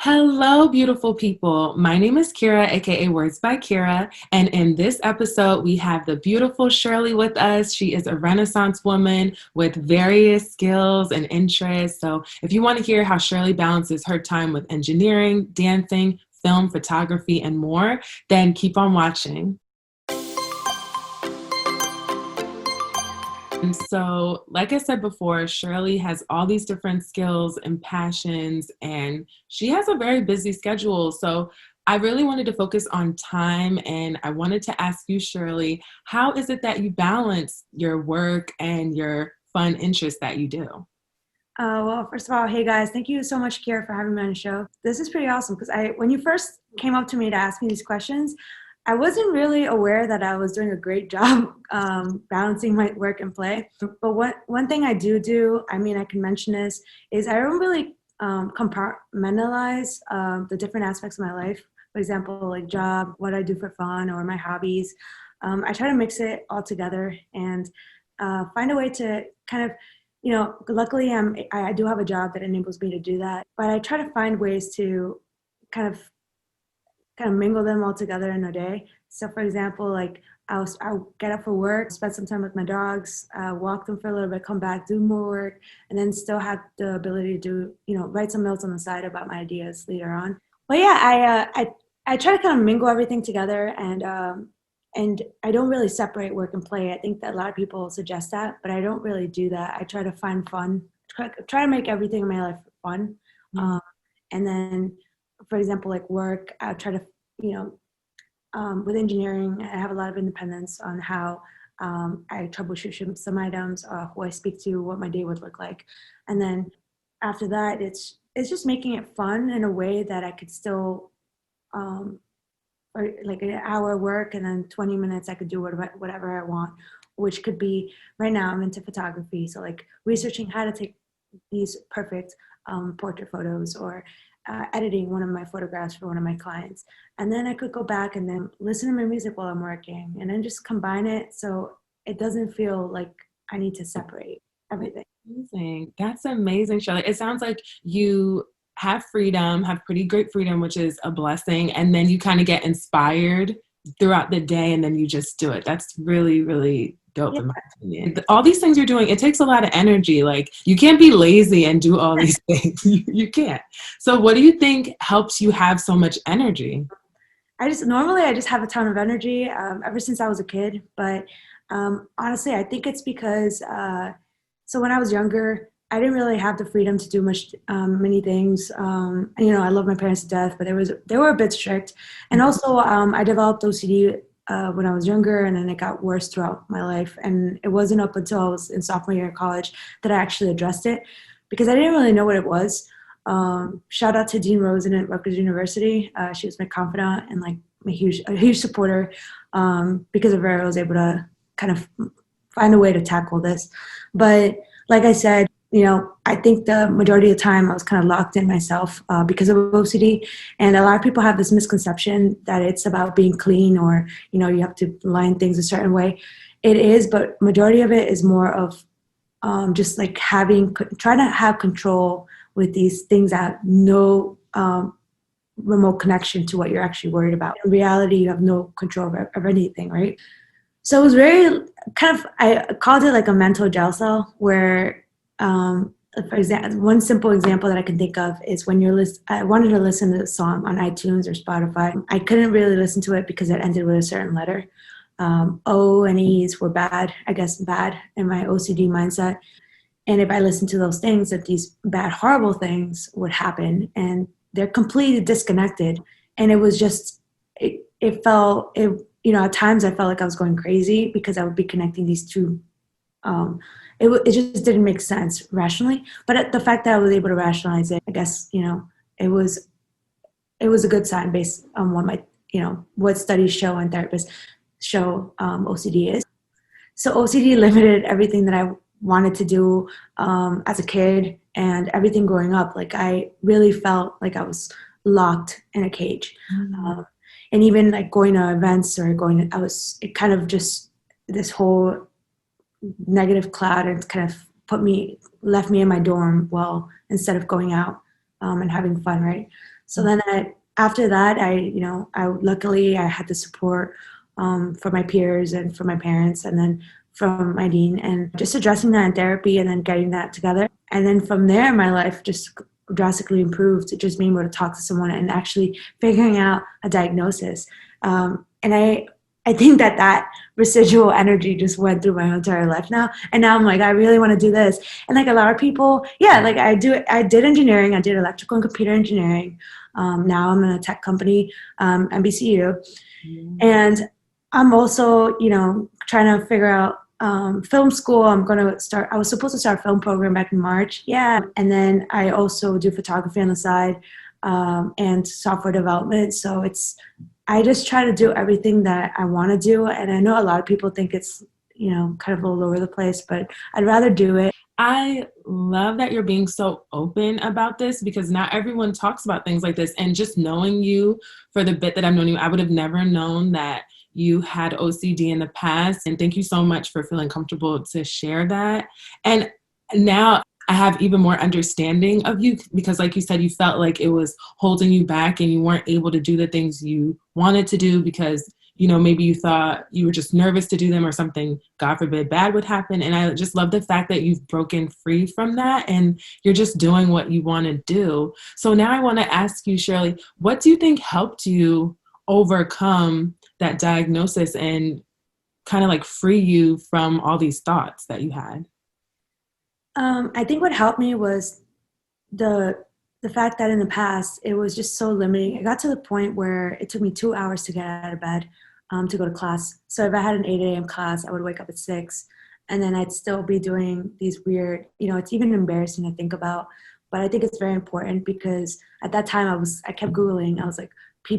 Hello, beautiful people. My name is Kira, aka Words by Kira, and in this episode, we have the beautiful Shirley with us. She is a Renaissance woman with various skills and interests. So, if you want to hear how Shirley balances her time with engineering, dancing, film, photography, and more, then keep on watching. And so, like I said before, Shirley has all these different skills and passions, and she has a very busy schedule. So, I really wanted to focus on time, and I wanted to ask you, Shirley, how is it that you balance your work and your fun interests that you do? Well, first of all, hey guys, thank you so much, Kiera, for having me on the show. This is pretty awesome because when you first came up to me to ask me these questions, I wasn't really aware that I was doing a great job balancing my work and play. But one thing I do, I mean, I can mention this, is I don't really compartmentalize the different aspects of my life. For example, like job, what I do for fun, or my hobbies. I try to mix it all together and find a way to kind of luckily I do have a job that enables me to do that, but I try to find ways to kind of mingle them all together in a day. So for example, like I'll get up for work, spend some time with my dogs, walk them for a little bit, come back, do more work, and then still have the ability to do, write some notes on the side about my ideas later on. But yeah, I try to kind of mingle everything together, and I don't really separate work and play. I think that a lot of people suggest that, but I don't really do that. I try to find fun, try to make everything in my life fun. Mm. And then, for example, like work, I try to, with engineering, I have a lot of independence on how I troubleshoot some items, who I speak to, what my day would look like. And then after that, it's just making it fun in a way that I could still or like an hour work and then 20 minutes I could do whatever I want, which could be right now I'm into photography. So like researching how to take these perfect portrait photos or editing one of my photographs for one of my clients. And then I could go back and then listen to my music while I'm working and then just combine it so it doesn't feel like I need to separate everything. Amazing. That's amazing, Shirley. It sounds like you have freedom, have pretty great freedom, which is a blessing. And then you kind of get inspired throughout the day and then you just do it. That's really, really dope Yeah. in my opinion. All these things you're doing, it takes a lot of energy. Like you can't be lazy and do all these things. You can't. So what do you think helps you have so much energy? I just have a ton of energy ever since I was a kid. But honestly, I think it's because so when I was younger, I didn't really have the freedom to do many things. I love my parents to death, but they were a bit strict. And also, I developed OCD when I was younger, and then it got worse throughout my life. And it wasn't up until I was in sophomore year of college that I actually addressed it because I didn't really know what it was. Shout out to Dean Rosen at Rutgers University. She was my confidant and like a huge supporter. Because of her, I was able to kind of find a way to tackle this. But like I said, I think the majority of the time I was kind of locked in myself because of OCD. And a lot of people have this misconception that it's about being clean or, you have to line things a certain way. It is, but majority of it is more of just like trying to have control with these things that have no remote connection to what you're actually worried about. In reality, you have no control of anything, right? So it was very I called it like a mental jail cell where, for example, one simple example that I can think of is when I wanted to listen to a song on iTunes or Spotify. I couldn't really listen to it because it ended with a certain letter. O and E's were bad, I guess bad in my OCD mindset. And if I listened to those things, that these bad, horrible things would happen, and they're completely disconnected. And it was just, at times I felt like I was going crazy because I would be connecting these two. It just didn't make sense rationally. But the fact that I was able to rationalize it, I guess, it was a good sign based on what studies show and therapists show OCD is. So OCD limited everything that I wanted to do as a kid and everything growing up. Like I really felt like I was locked in a cage. Mm-hmm. And even like going to events or it kind of just this whole negative cloud and kind of left me in my dorm instead of going out and having fun, right? So then after that, luckily I had the support for my peers and for my parents, and then from my dean, and just addressing that in therapy and then getting that together. And then from there, my life just drastically improved, just being able to talk to someone and actually figuring out a diagnosis. And I think that residual energy just went through my entire life now. And now I'm like, I really want to do this. And like a lot of people, yeah, like I did engineering. I did electrical and computer engineering. Now I'm in a tech company, NBCU. And I'm also, trying to figure out film school. I was supposed to start a film program back in March. Yeah. And then I also do photography on the side, and software development. So I just try to do everything that I want to do. And I know a lot of people think it's, kind of all over the place, but I'd rather do it. I love that you're being so open about this, because not everyone talks about things like this. And just knowing you for the bit that I've known you, I would have never known that you had OCD in the past. And thank you so much for feeling comfortable to share that. And now I have even more understanding of you, because like you said, you felt like it was holding you back and you weren't able to do the things you wanted to do because, maybe you thought you were just nervous to do them or something, God forbid, bad would happen. And I just love the fact that you've broken free from that and you're just doing what you want to do. So now I want to ask you, Shirley, what do you think helped you overcome that diagnosis and kind of like free you from all these thoughts that you had? I think what helped me was the fact that in the past it was just so limiting. It got to the point where it took me 2 hours to get out of bed to go to class. So if I had an 8 a.m. class, I would wake up at 6, and then I'd still be doing these weird, it's even embarrassing to think about, but I think it's very important because at that time I kept Googling. I was like, do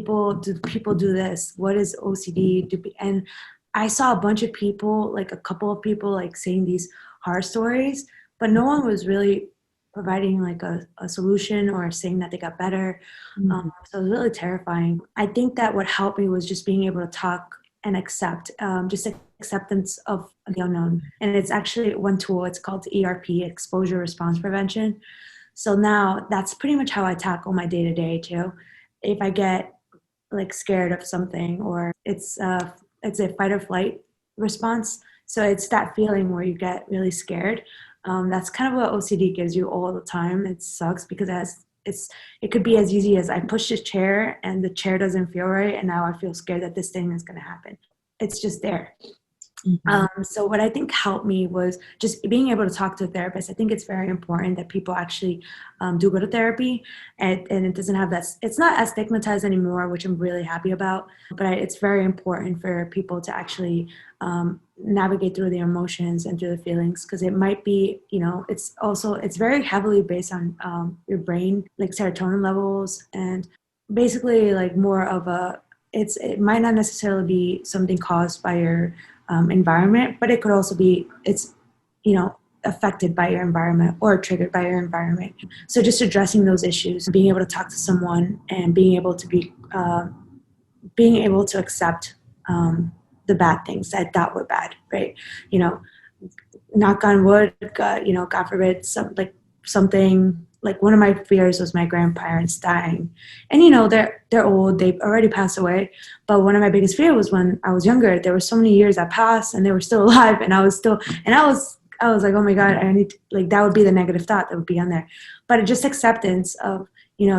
people do this? What is OCD? And I saw a bunch of people, like a couple of people like saying these horror stories, but no one was really providing like a solution or saying that they got better. So it was really terrifying. I think that what helped me was just being able to talk and accept, just acceptance of the unknown. And it's actually one tool, it's called ERP, Exposure Response Prevention. So now that's pretty much how I tackle my day-to-day too. If I get like scared of something, or it's a fight or flight response. So it's that feeling where you get really scared. That's kind of what OCD gives you all the time. It sucks because it could be as easy as I push the chair and the chair doesn't feel right, and now I feel scared that this thing is going to happen. It's just there. So what I think helped me was just being able to talk to a therapist. I think it's very important that people actually do go to therapy, and it doesn't have that, it's not as stigmatized anymore, which I'm really happy about, but it's very important for people to actually navigate through their emotions and through the feelings, because it might be, it's very heavily based on your brain, like serotonin levels, and basically like more of it might not necessarily be something caused by your environment, but it could also be affected by your environment or triggered by your environment. So just addressing those issues, being able to talk to someone, and being able to accept the bad things that I thought were bad, right? Knock on wood, God forbid, something like one of my fears was my grandparents dying, and they're old, they've already passed away. But one of my biggest fears was when I was younger, there were so many years that passed and they were still alive, and I was like, oh my God, I need to, like, that would be the negative thought that would be on there. But just acceptance of,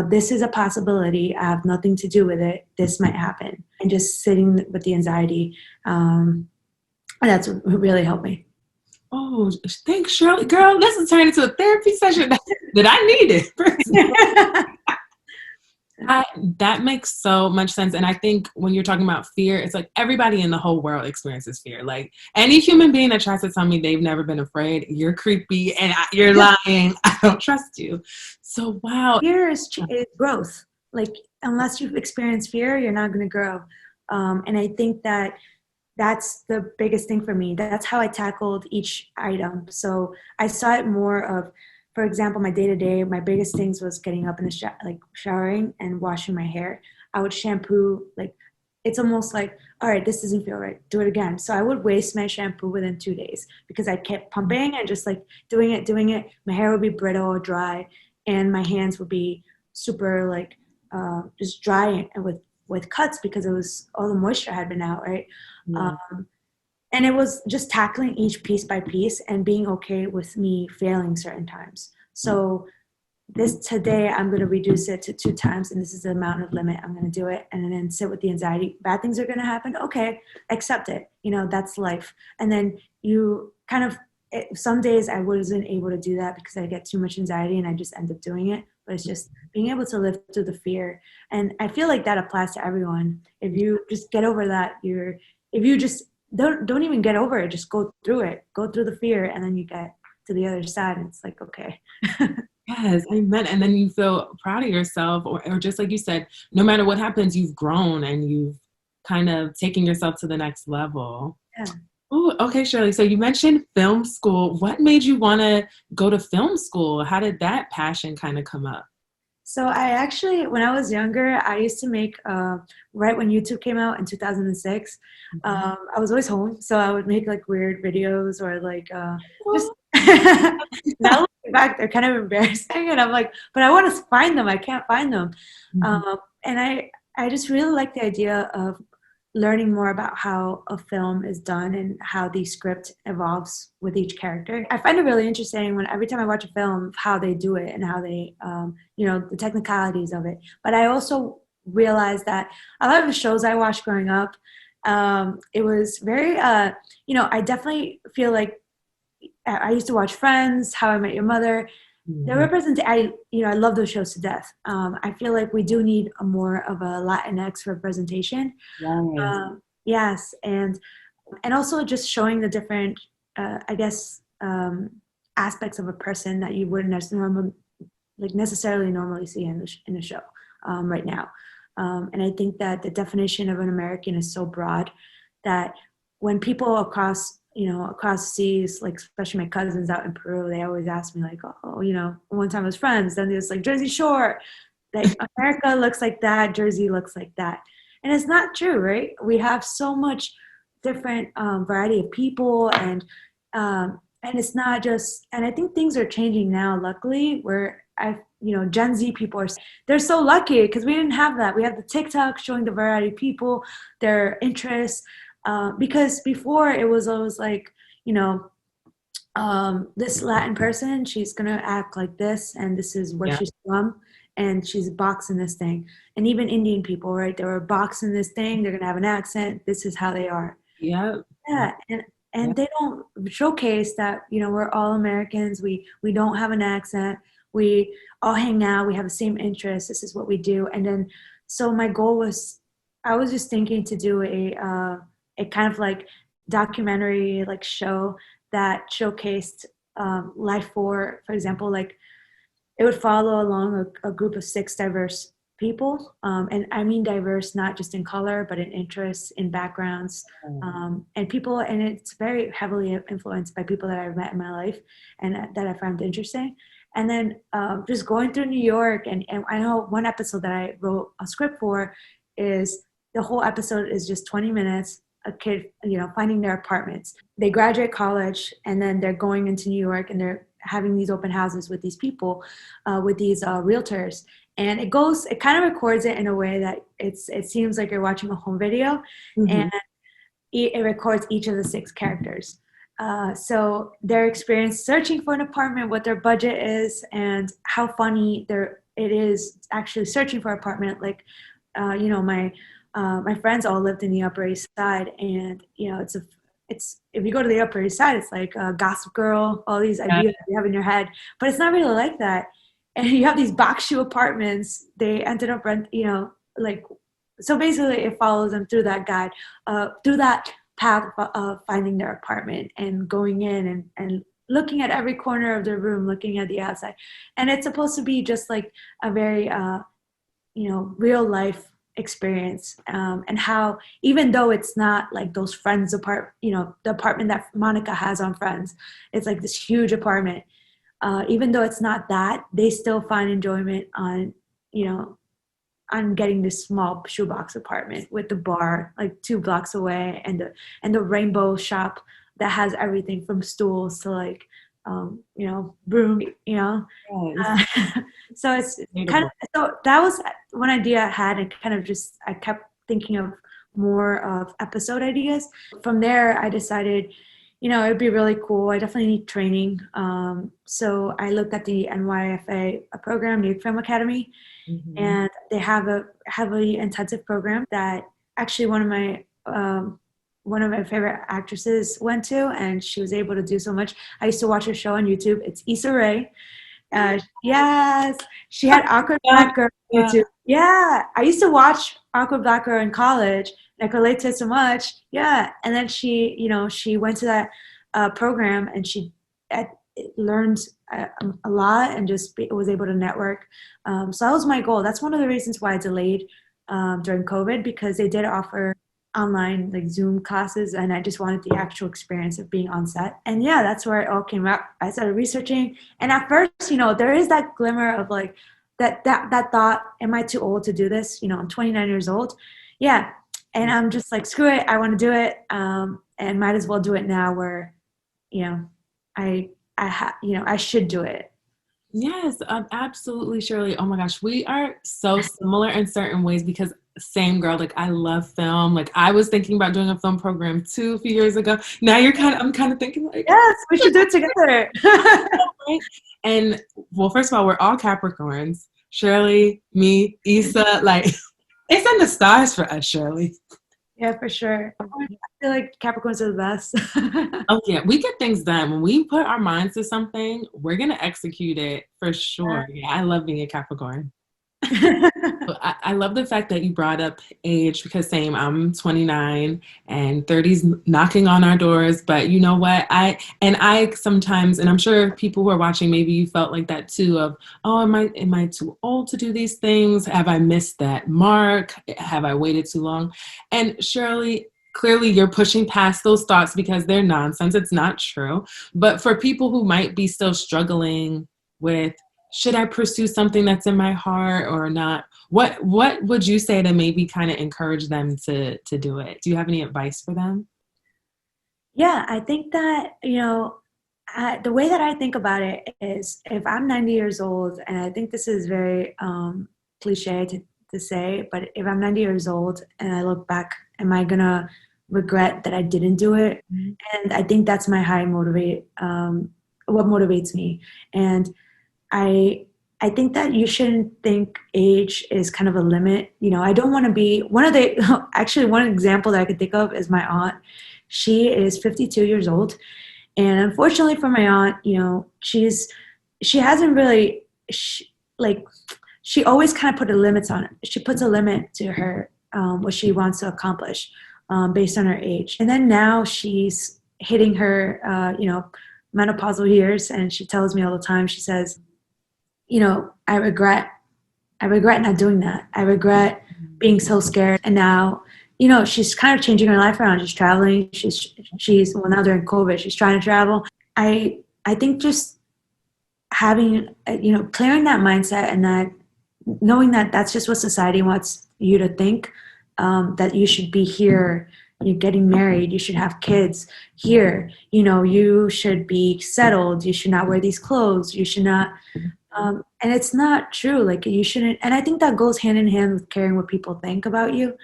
this is a possibility. I have nothing to do with it. This might happen, and just sitting with the anxiety. That's what really helped me. Oh, thanks, Shirley. Girl, this is turning into a therapy session that I needed. That makes so much sense. And I think when you're talking about fear, it's like everybody in the whole world experiences fear. Like any human being that tries to tell me they've never been afraid, you're creepy and you're lying. I don't trust you. So, wow. Fear is growth. Like, unless you've experienced fear, you're not going to grow. And I think that's the biggest thing for me. That's how I tackled each item. So I saw it more of, for example, my day-to-day, my biggest things was getting up in the showering and washing my hair. I would shampoo, like, it's almost like, all right, this doesn't feel right, do it again. So I would waste my shampoo within 2 days because I kept pumping and just like doing it. My hair would be brittle or dry, and my hands would be super like just dry and with cuts because it was all the moisture had been out, right? Yeah. Um, and it was just tackling each piece by piece and being okay with me failing certain times. So this today I'm going to reduce it to 2 times, and this is the amount of limit I'm going to do it, and then sit with the anxiety. Bad things are going to happen. Okay, accept it. That's life. And then you kind of some days I wasn't able to do that because I get too much anxiety and I just end up doing it. But it's just being able to live through the fear, and I feel like that applies to everyone. If you just get over that, if you just don't even get over it, just go through the fear, and then you get to the other side, and it's like okay. Yes, amen. And then you feel proud of yourself, or just like you said, no matter what happens, you've grown and you've kind of taken yourself to the next level. Yeah. Oh, okay, Shirley. So you mentioned film school. What made you want to go to film school? How did that passion kind of come up? So I actually, when I was younger, I used to make, right when YouTube came out in 2006, Mhm. I was always home. So I would make like weird videos or like just, Oh. now looking back, they're kind of embarrassing. And I'm like, but I want to find them. I can't find them. Mhm. And I just really like the idea of learning more about how a film is done and how the script evolves with each character. I find it really interesting when every time I watch a film, how they do it and how they, the technicalities of it. But I also realized that a lot of the shows I watched growing up, it was very, I definitely feel like I used to watch Friends, How I Met Your Mother. The Mhm. represent I love those shows to death. I feel like we do need a more of a Latinx representation. Yes. Yes, and also just showing the different, I guess, aspects of a person that you wouldn't necessarily normally see in the show right now. And I think that the definition of an American is so broad that when people across seas, like especially my cousins out in Peru, they always ask me like, oh, one time it was Friends, then there's like Jersey Shore, like America looks like that, Jersey looks like that, and it's not true, right? We have so much different variety of people, and it's not just. And I think things are changing now, luckily, where Gen Z people they're so lucky because we didn't have that. We have the TikTok showing the variety of people, their interests, because before it was always like, you know, this Latin person, she's gonna act like this, and this is where Yeah. she's from, and she's boxing this thing. And even Indian people, right? They were boxing this thing. They're gonna have an accent. This is how they are. Yep. Yeah, and they don't showcase that we're all Americans. We don't have an accent. We all hang out. We have the same interests. This is what we do. And then, so my goal was, I was just thinking to do a kind of like documentary like show that showcased life for example, like it would follow along a group of 6 diverse people, and I mean diverse not just in color but in interests, in backgrounds, and people, and it's very heavily influenced by people that I've met in my life and that I found interesting. And then just going through New York, and I know one episode that I wrote a script for is the whole episode is just 20 minutes, a kid finding their apartments. They graduate college and then they're going into New York and they're having these open houses with these people, with these realtors. And it kind of records it in a way that it seems like you're watching a home video, and Mhm. it records each of the 6 characters. So their experience searching for an apartment, what their budget is, and how funny it is actually searching for an apartment. Like, my friends all lived in the Upper East Side, and it's if you go to the Upper East Side, it's like Gossip Girl, all these Yeah. ideas you have in your head, but it's not really like that. And you have these box shoe apartments. They ended up like, so basically it follows them through that guide, through that path of finding their apartment and going in and looking at every corner of their room, looking at the outside. And it's supposed to be just like a very real life experience, and how even though it's not like those Friends the apartment that Monica has on Friends, it's like this huge apartment. Even though it's not that, they still find enjoyment you know on getting this small shoebox apartment with the bar like 2 blocks away, and the rainbow shop that has everything from stools to like broom, you know. Yes. Uh, so it's kind Relatable. of, so that was one idea I had, and kind of just I kept thinking of more of episode ideas. From there, I decided, it'd be really cool. I definitely need training. So I looked at the NYFA program, New Film Academy, Mhm. and they have a heavily intensive program that actually one of my favorite actresses went to, and she was able to do so much. I used to watch her show on YouTube. It's Issa Rae. Yes, she had Awkward Yeah. Black Girl on YouTube. Yeah, I used to watch Awkward Black Girl in college. And I could relate to it so much. Yeah, and then she went to that program, and she uh, learned a lot, and just was able to network. So that was my goal. That's one of the reasons why I delayed during COVID, because they did offer online like Zoom classes, and I just wanted the actual experience of being on set. And yeah, that's where it all came out. I started researching, and at first, there is that glimmer of like that thought, am I too old to do this? I'm 29 years old. Yeah. And I'm just like, screw it, I want to do it. And might as well do it now, where, you know, I should do it. Yes, absolutely, Shirley. Oh my gosh, we are so similar in certain ways because same girl, like I love film. Like I was thinking about doing a film program too a few years ago. Now I'm kind of thinking like, Yes, we should do it together. right? And well, first of all, we're all Capricorns. Shirley, me, Issa, like it's in the stars for us, Shirley. Yeah, for sure. I feel like Capricorns are the best. Oh yeah, we get things done. When we put our minds to something, we're gonna execute it for sure. Yeah, I love being a Capricorn. But I love the fact that you brought up age because same, I'm 29 and 30's knocking on our doors. But you know what? I sometimes, and I'm sure people who are watching, maybe you felt like that too of, oh, am I too old to do these things? Have I missed that mark? Have I waited too long? And Shirley, clearly you're pushing past those thoughts because they're nonsense. It's not true. But for people who might be still struggling with, should I pursue something that's in my heart or not? What would you say to maybe kind of encourage them to do it? Do you have any advice for them? Yeah, I think that, the way that I think about it is, if I'm 90 years old, and I think this is very cliche to say, but if I'm 90 years old and I look back, am I gonna regret that I didn't do it? Mhm. And I think that's my what motivates me. And I I think that you shouldn't think age is kind of a limit. I don't want to be one of the actually, one example that I could think of is my aunt. She is 52 years old, and unfortunately for my aunt, she hasn't really like, she always kind of put a limits on it. She puts a limit to her, what she wants to accomplish, based on her age. And then now she's hitting her menopausal years, and she tells me all the time. She says, I regret not doing that. I regret being so scared. And now, she's kind of changing her life around. She's traveling. Well, now during COVID, she's trying to travel. I think just having, clearing that mindset, and that knowing that that's just what society wants you to think, that you should be here, you're getting married, you should have kids here, you should be settled, you should not wear these clothes, you should not, and it's not true. Like, you shouldn't, and I think that goes hand in hand with caring what people think about you.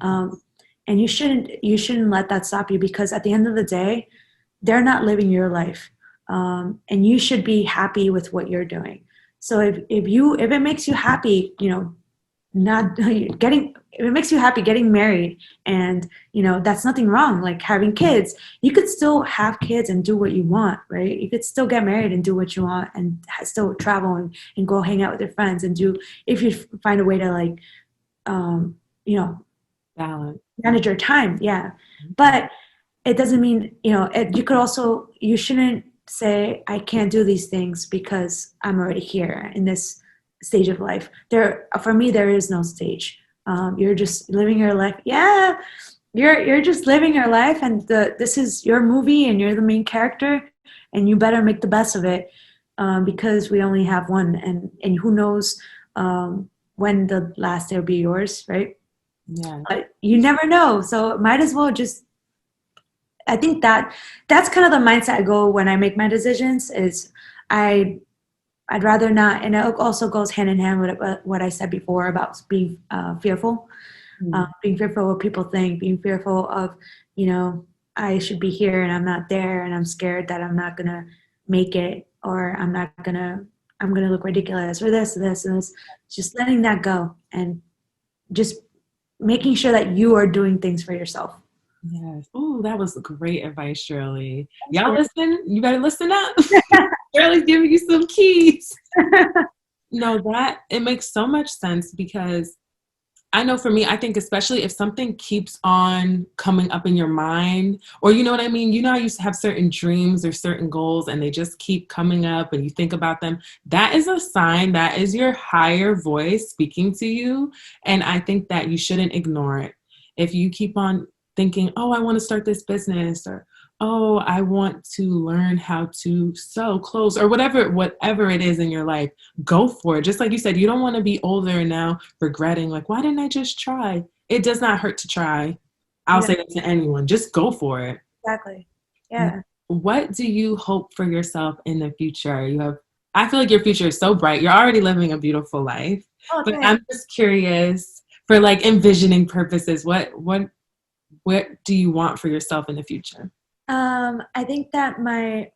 Um, and you shouldn't let that stop you, because at the end of the day, they're not living your life, and you should be happy with what you're doing. So if it makes you happy, not getting if it makes you happy getting married, and that's nothing wrong, like having kids, you could still have kids and do what you want, right? You could still get married and do what you want, and still travel, and go hang out with your friends, and do, if you find a way to, like, um you know Balance. manage your time. Yeah. But it doesn't mean, you shouldn't say, I can't do these things because I'm already here in this stage of life. For me, there is no stage. You're just living your life. Yeah. You're just living your life, and this is your movie, and you're the main character, and you better make the best of it, because we only have one, and who knows, when the last day will be yours, right? Yeah. But you never know, so might as well just I think that's kind of the mindset I go when I make my decisions is I I'd rather not, and it also goes hand in hand with what I said before about being fearful, Mm. being fearful of what people think, being fearful of, you know, I should be here and I'm not there, and I'm scared that I'm not gonna make it, or I'm gonna look ridiculous, or this, and this. Just letting that go and just making sure that you are doing things for yourself. Yes. Oh, that was great advice, Shirley. Y'all listen. You better listen up. Shirley's giving you some keys. No, that it makes so much sense because I know for me, I think especially if something keeps on coming up in your mind, or you know what I mean? You know, I used to have certain dreams or certain goals and they just keep coming up and you think about them. That is a sign, that is your higher voice speaking to you. And I think that you shouldn't ignore it. If you keep on thinking, oh, I want to start this business, or oh, I want to learn how to sew clothes, or whatever it is in your life, go for it. Just like you said, you don't want to be older and now regretting, like, why didn't I just try? It does not hurt to try. I'll Yeah, say that to anyone. Just go for it. exactly. Yeah. What do you hope for yourself in the future? I feel like your future is so bright. You're already living a beautiful life. Oh, But thanks. I'm just curious for like envisioning purposes, what do you want for yourself in the future? I think that my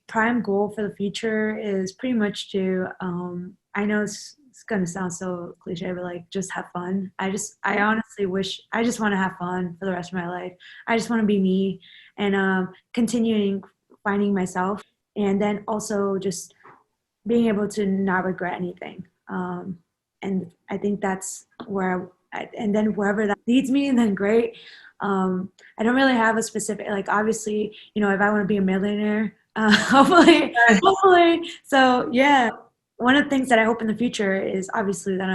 prime goal for the future is pretty much to I know it's gonna sound so cliche, but like just have fun. I honestly wish I just want to have fun for the rest of my life. I just want to be me and continuing finding myself, and then also just being able to not regret anything. And I think that's and then wherever that leads me, then great. I don't really have a specific, like, obviously, you know, if I want to be a millionaire, hopefully. So yeah, one of the things that I hope in the future is obviously that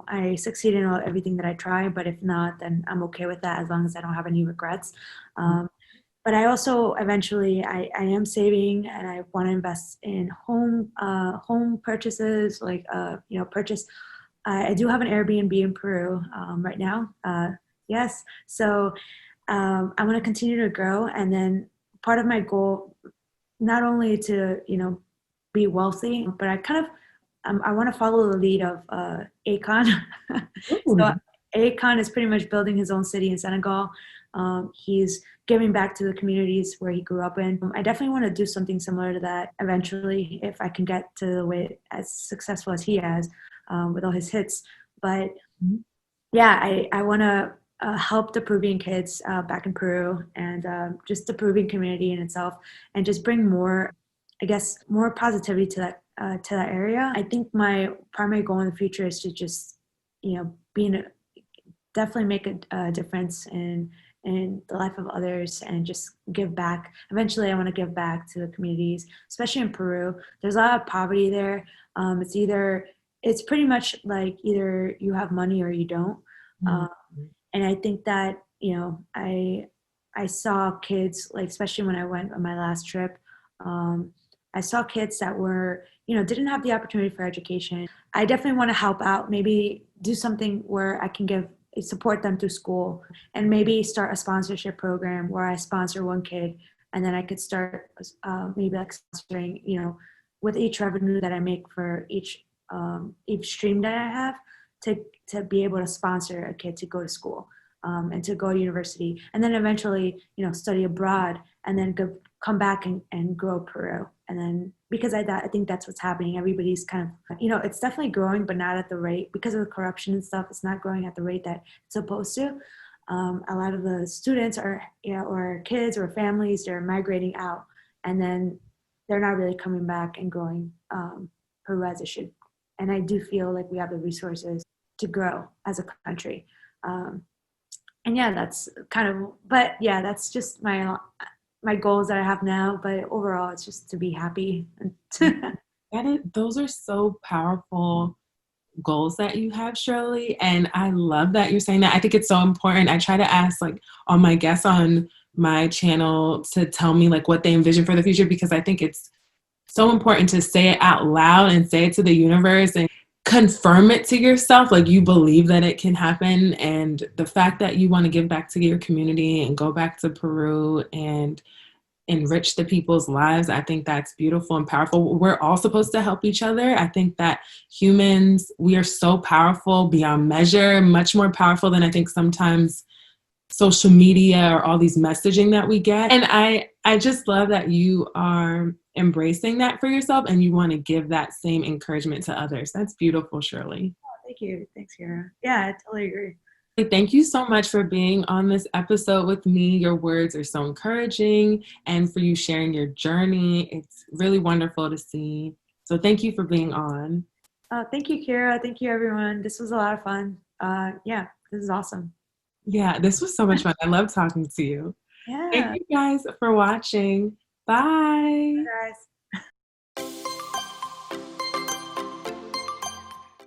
I succeed in everything that I try, but if not, then I'm okay with that as long as I don't have any regrets. But I also eventually I am saving and I want to invest in home purchases, like purchase. I do have an Airbnb in Peru right now. Yes, so I want to continue to grow, and then part of my goal, not only to be wealthy, but I want to follow the lead of Akon. So Ooh. Akon is pretty much building his own city in Senegal. He's giving back to the communities where he grew up in. I definitely want to do something similar to that eventually if I can get to the way as successful as he has with all his hits. But yeah, I want to help the Peruvian kids back in Peru and just the Peruvian community in itself, and just bring more, I guess, more positivity to that area. I think my primary goal in the future is to just, definitely make a difference in the life of others and just give back. Eventually, I want to give back to the communities, especially in Peru. There's a lot of poverty there. It's pretty much like either you have money or you don't. Mhm. And I think that I saw kids, like, especially when I went on my last trip. I saw kids that were, didn't have the opportunity for education. I definitely want to help out, maybe do something where I can support them through school, and maybe start a sponsorship program where I sponsor one kid, and then I could start maybe like sponsoring, with each revenue that I make for each stream that I have, to be able to sponsor a kid to go to school and to go to university, and then eventually, study abroad, and then come back and grow Peru. And then, because I think that's what's happening. Everybody's kind of, it's definitely growing, but not at the rate, because of the corruption and stuff. It's not growing at the rate that it's supposed to. A lot of the students are, or kids or families, they're migrating out, and then they're not really coming back and growing Peru as it should. And I do feel like we have the resources to grow as a country. And yeah, that's just my goals that I have now. But overall, it's just to be happy. Those are so powerful goals that you have, Shirley. And I love that you're saying that. I think it's so important. I try to ask like all my guests on my channel to tell me like what they envision for the future, because I think it's so important to say it out loud and say it to the universe. And confirm it to yourself, like you believe that it can happen. And the fact that you want to give back to your community and go back to Peru and enrich the people's lives, I think that's beautiful and powerful. We're all supposed to help each other. I think that humans, we are so powerful beyond measure, much more powerful than I think sometimes social media or all these messaging that we get. And I just love that you are embracing that for yourself and you want to give that same encouragement to others. That's beautiful, Shirley. Oh, thank you. Thanks, Kira. Yeah, I totally agree. Thank you so much for being on this episode with me. Your words are so encouraging, and for you sharing your journey. It's really wonderful to see. So thank you for being on. Thank you, Kira. Thank you, everyone. This was a lot of fun. Yeah, this is awesome. Yeah, this was so much fun. I love talking to you. Thank Yeah. you guys for watching. Bye. Guys.